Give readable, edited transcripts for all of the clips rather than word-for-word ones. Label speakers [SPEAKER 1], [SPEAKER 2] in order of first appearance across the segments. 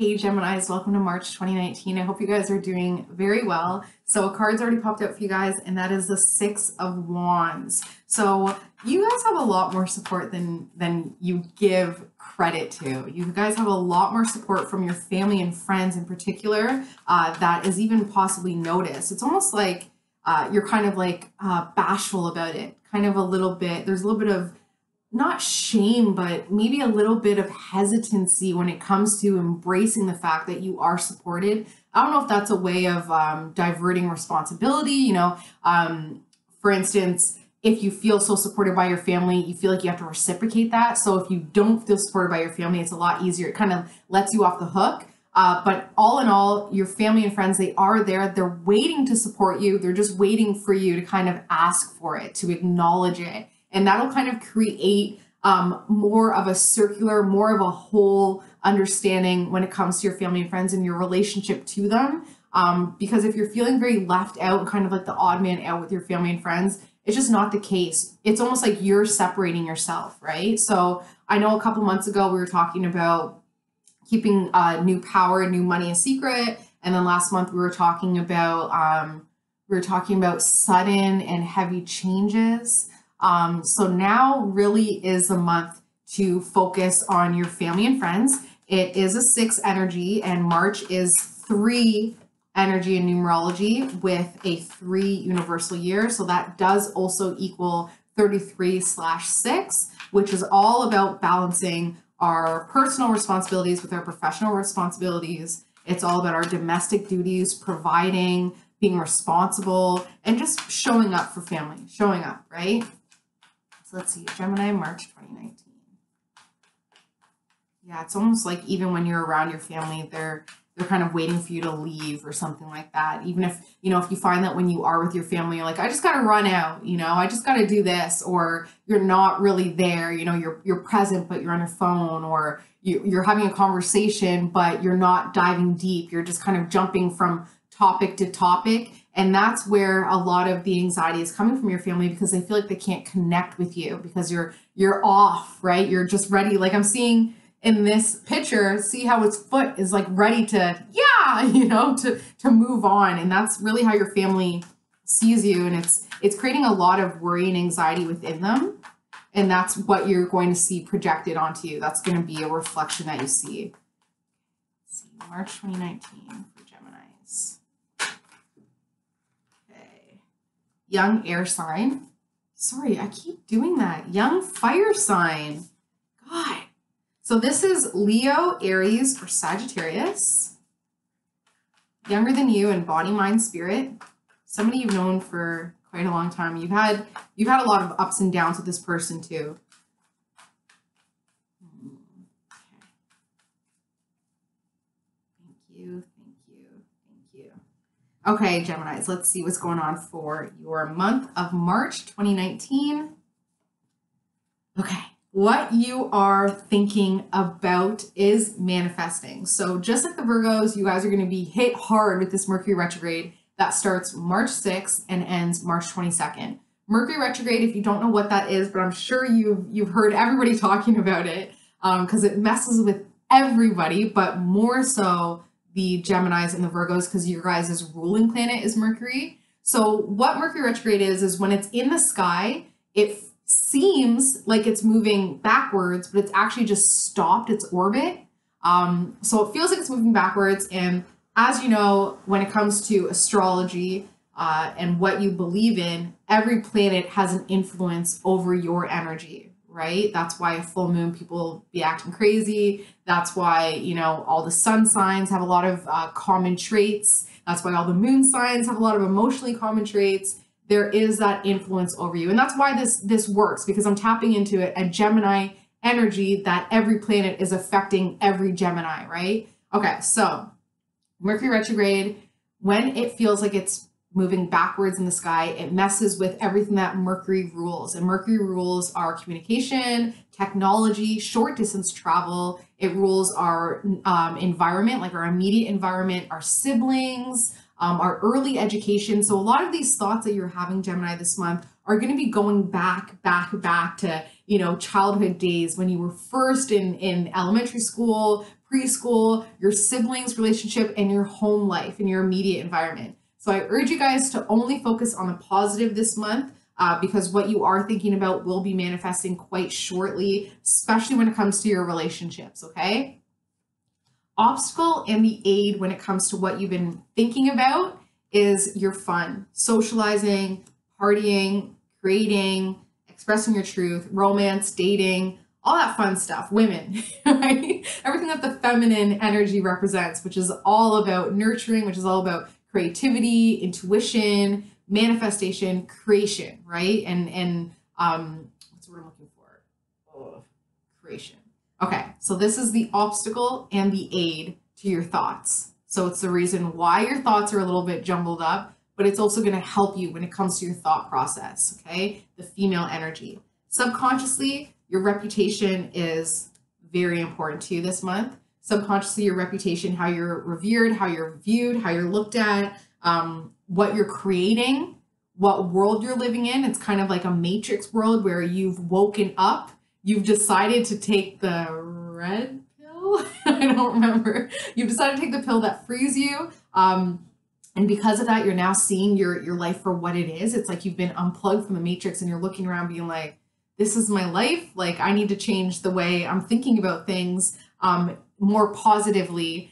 [SPEAKER 1] Hey Geminis, welcome to March 2019. I hope you guys are doing very well. So a card's already popped out for you guys, and that is the Six of Wands. So you guys have a lot more support than you give credit to. You guys have a lot more support from your family and friends in particular that is even possibly noticed. It's almost like you're kind of like bashful about it, kind of a little bit. There's a little bit of not shame, but maybe a little bit of hesitancy when it comes to embracing the fact that you are supported. I don't know if that's a way of diverting responsibility. For instance, if you feel so supported by your family, you feel like you have to reciprocate that. So if you don't feel supported by your family, it's a lot easier. It kind of lets you off the hook. But all in all, your family and friends, they are there. They're waiting to support you. They're just waiting for you to kind of ask for it, to acknowledge it. And that'll kind of create more of a circular, more of a whole understanding when it comes to your family and friends and your relationship to them. Because if you're feeling very left out, kind of like the odd man out with your family and friends, it's just not the case. It's almost like you're separating yourself, right? So I know a couple months ago, we were talking about keeping new power and new money a secret. And then last month we were talking about sudden and heavy changes. So now really is the month to focus on your family and friends. It is a 6 energy, and March is 3 energy in numerology with a 3 universal year. So that does also equal 33/6, which is all about balancing our personal responsibilities with our professional responsibilities. It's all about our domestic duties, providing, being responsible, and just showing up for family, showing up, right? So let's see, Gemini, March 2019. Yeah, it's almost like even when you're around your family, they're kind of waiting for you to leave or something like that. Even if you find that when you are with your family, you're like, I just got to run out, I just got to do this, or you're not really there, you're present, but you're on your phone, or you're having a conversation, but you're not diving deep. You're just kind of jumping from topic to topic. And that's where a lot of the anxiety is coming from your family, because they feel like they can't connect with you because you're off, right? You're just ready. Like I'm seeing in this picture, see how its foot is like ready to, to move on. And that's really how your family sees you. And it's creating a lot of worry and anxiety within them. And that's what you're going to see projected onto you. That's going to be a reflection that you see. Let's see, March 2019 for Geminis. Young air sign. Sorry, I keep doing that. Young fire sign. God. So this is Leo, Aries, or Sagittarius. Younger than you in body, mind, spirit. Somebody you've known for quite a long time. You've had a lot of ups and downs with this person too. Okay, Geminis, let's see what's going on for your month of March 2019. Okay, what you are thinking about is manifesting. So just like the Virgos, you guys are going to be hit hard with this Mercury retrograde that starts March 6th and ends March 22nd. Mercury retrograde, if you don't know what that is, but I'm sure you've heard everybody talking about it because it messes with everybody, but more so the Geminis and the Virgos, because your guys' ruling planet is Mercury. So what Mercury retrograde is when it's in the sky, it seems like it's moving backwards, but it's actually just stopped its orbit. So it feels like it's moving backwards. And as you know, when it comes to astrology and what you believe in, every planet has an influence over your energy. Right? That's why a full moon, people be acting crazy. That's why, all the sun signs have a lot of common traits. That's why all the moon signs have a lot of emotionally common traits. There is that influence over you. And that's why this works, because I'm tapping into it, a Gemini energy that every planet is affecting every Gemini, right? Okay, so Mercury retrograde, when it feels like it's moving backwards in the sky, it messes with everything that Mercury rules. And Mercury rules our communication, technology, short distance travel. It rules our environment, like our immediate environment, our siblings, our early education. So a lot of these thoughts that you're having, Gemini, this month are going to be going back to, childhood days when you were first in elementary school, preschool, your siblings' relationship, and your home life and your immediate environment. So I urge you guys to only focus on the positive this month, because what you are thinking about will be manifesting quite shortly, especially when it comes to your relationships, okay? Obstacle and the aid when it comes to what you've been thinking about is your fun, socializing, partying, creating, expressing your truth, romance, dating, all that fun stuff, women, right? Everything that the feminine energy represents, which is all about nurturing, which is all about creativity, intuition, manifestation, creation, right? And what's the word I'm looking for? Oh, creation. Okay, so this is the obstacle and the aid to your thoughts. So it's the reason why your thoughts are a little bit jumbled up, but it's also going to help you when it comes to your thought process, okay? The female energy. Subconsciously, your reputation is very important to you this month. Subconsciously, your reputation, how you're revered, how you're viewed, how you're looked at, what you're creating, what world you're living in. It's kind of like a matrix world where you've woken up, you've decided to take the red pill. I don't remember. You've decided to take the pill that frees you. And because of that, you're now seeing your life for what it is. It's like you've been unplugged from the matrix and you're looking around being like, this is my life. Like, I need to change the way I'm thinking about things more positively,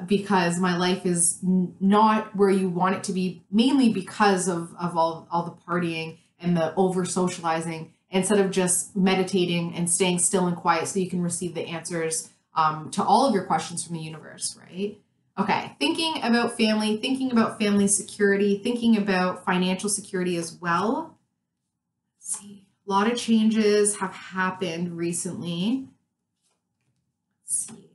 [SPEAKER 1] because my life is not where you want it to be, mainly because of all the partying and the over socializing, instead of just meditating and staying still and quiet so you can receive the answers to all of your questions from the universe, right? Okay, thinking about family security, thinking about financial security as well. Let's see. A lot of changes have happened recently. Let's see.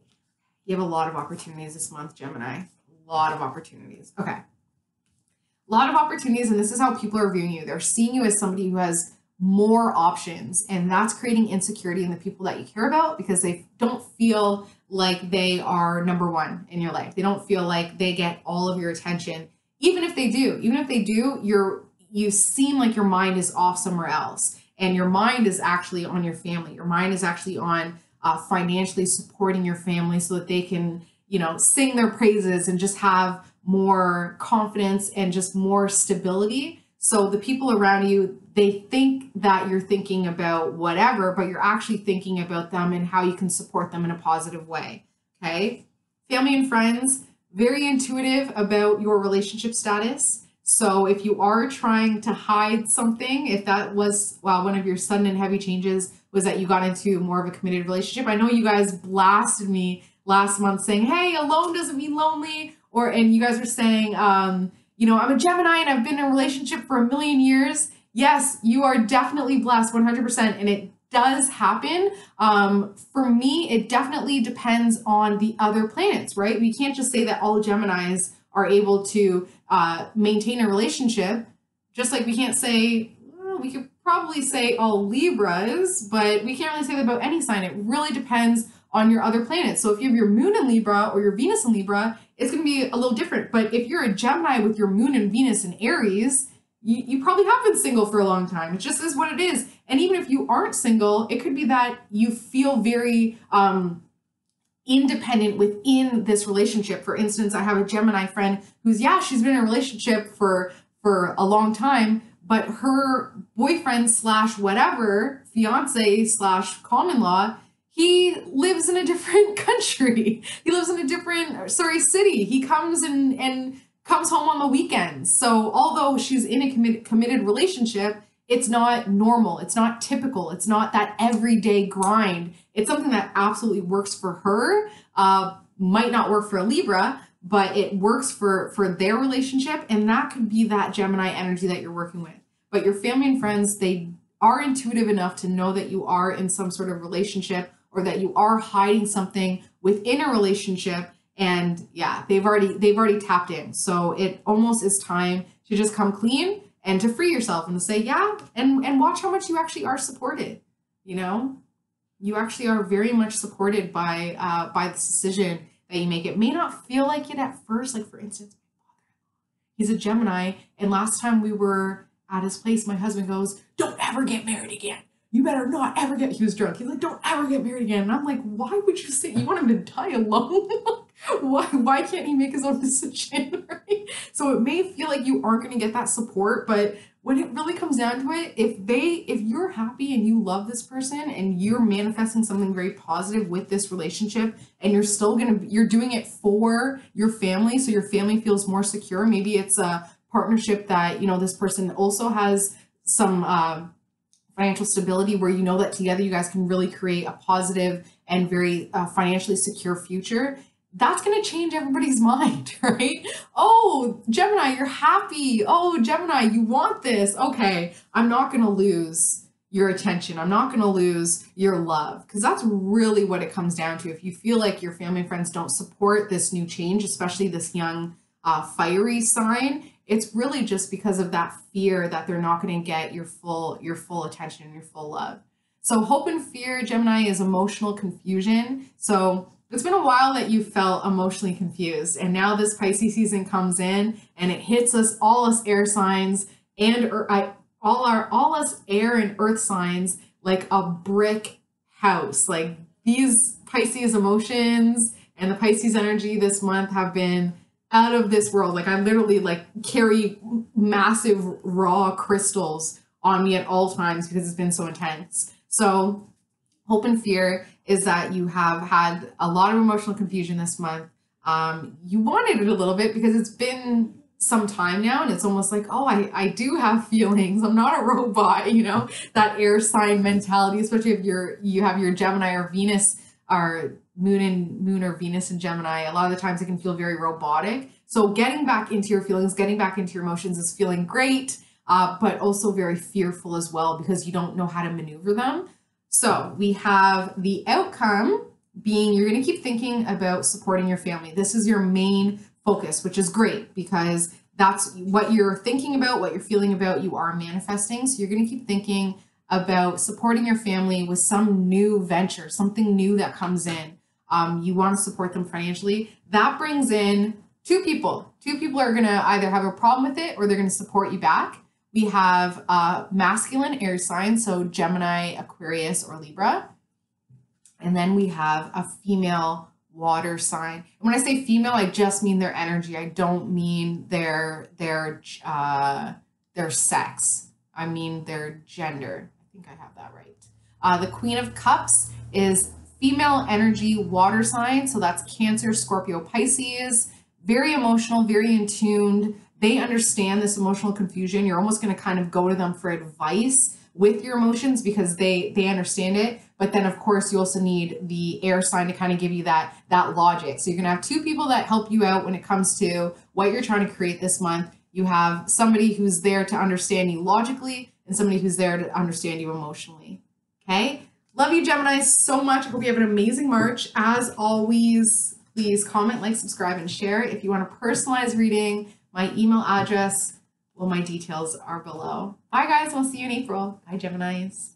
[SPEAKER 1] You have a lot of opportunities this month, Gemini. A lot of opportunities. Okay. A lot of opportunities, and this is how people are viewing you. They're seeing you as somebody who has more options, and that's creating insecurity in the people that you care about because they don't feel like they are number one in your life. They don't feel like they get all of your attention. Even if they do, you seem like your mind is off somewhere else. And your mind is actually on your family. Your mind is actually on financially supporting your family so that they can, sing their praises and just have more confidence and just more stability. So the people around you, they think that you're thinking about whatever, but you're actually thinking about them and how you can support them in a positive way. Okay. Family and friends, very intuitive about your relationship status. So if you are trying to hide something, if that was one of your sudden and heavy changes was that you got into more of a committed relationship. I know you guys blasted me last month saying, hey, alone doesn't mean lonely. And you guys were saying, I'm a Gemini and I've been in a relationship for 1,000,000 years. Yes, you are definitely blessed 100%. And it does happen. For me, it definitely depends on the other planets, right? We can't just say that all Geminis are able to maintain a relationship, just like we can't say, we could probably say all Libras, but we can't really say that about any sign. It really depends on your other planets. So if you have your moon in Libra or your Venus in Libra, it's going to be a little different. But if you're a Gemini with your moon and Venus in Aries, you probably have been single for a long time. It just is what it is. And even if you aren't single, it could be that you feel very independent within this relationship. For instance, I have a Gemini friend who's, she's been in a relationship for a long time, but her boyfriend / whatever, fiance / common law, he lives in a different country. He lives in a different, city. He comes and comes home on the weekends. So although she's in a committed relationship, it's not normal. It's not typical. It's not that everyday grind. It's something that absolutely works for her. Might not work for a Libra, but it works for their relationship. And that could be that Gemini energy that you're working with. But your family and friends, they are intuitive enough to know that you are in some sort of relationship or that you are hiding something within a relationship. And they've already tapped in. So it almost is time to just come clean and to free yourself and to say, and watch how much you actually are supported. You actually are very much supported by this decision that you make. It may not feel like it at first. Like, for instance, he's a Gemini. And last time we were at his place, my husband goes, don't ever get married again. you better not ever get, he was drunk. He's like, don't ever get married again. And I'm like, why would you say, you want him to die alone? Why can't he make his own decision, right? So it may feel like you aren't going to get that support, but when it really comes down to it, if you're happy and you love this person and you're manifesting something very positive with this relationship, and you're doing it for your family, so your family feels more secure. Maybe it's a partnership that, you know, this person also has some financial stability where you know that together you guys can really create a positive and very financially secure future. That's going to change everybody's mind, right? Oh, Gemini, you're happy. Oh, Gemini, you want this. Okay, I'm not going to lose your attention. I'm not going to lose your love, because that's really what it comes down to. If you feel like your family and friends don't support this new change, especially this young fiery sign, it's really just because of that fear that they're not going to get your full attention and your full love. So hope and fear, Gemini, is emotional confusion. So it's been a while that you felt emotionally confused, and now this Pisces season comes in and it hits all us air signs and all us air and earth signs like a brick house. Like, these Pisces emotions and the Pisces energy this month have been out of this world. Like, I literally carry massive raw crystals on me at all times because it's been so intense. So hope and fear is that you have had a lot of emotional confusion this month. You wanted it a little bit because it's been some time now, and it's almost like, oh, I do have feelings. I'm not a robot, you know, that air sign mentality, especially if you have your Gemini or Venus or moon or Venus in Gemini. A lot of the times it can feel very robotic. So getting back into your feelings, getting back into your emotions is feeling great, but also very fearful as well because you don't know how to maneuver them. So we have the outcome being, you're going to keep thinking about supporting your family. This is your main focus, which is great because that's what you're thinking about, what you're feeling about, you are manifesting. So you're going to keep thinking about supporting your family with some new venture, something new that comes in. You want to support them financially. That brings in two people. Two people are going to either have a problem with it or they're going to support you back. We have masculine air signs, so Gemini, Aquarius, or Libra. And then we have a female water sign. And when I say female, I just mean their energy. I don't mean their sex. I mean their gender. I think I have that right. The Queen of Cups is female energy water sign. So that's Cancer, Scorpio, Pisces. Very emotional, very in tuned. They understand this emotional confusion. You're almost going to kind of go to them for advice with your emotions because they understand it. But then, of course, you also need the air sign to kind of give you that logic. So you're going to have two people that help you out when it comes to what you're trying to create this month. You have somebody who's there to understand you logically and somebody who's there to understand you emotionally. Okay? Love you, Gemini, so much. I hope you have an amazing March. As always, please comment, like, subscribe, and share. If you want a personalized reading, my email address, well, my details are below. Bye, guys. We'll see you in April. Bye, Geminis.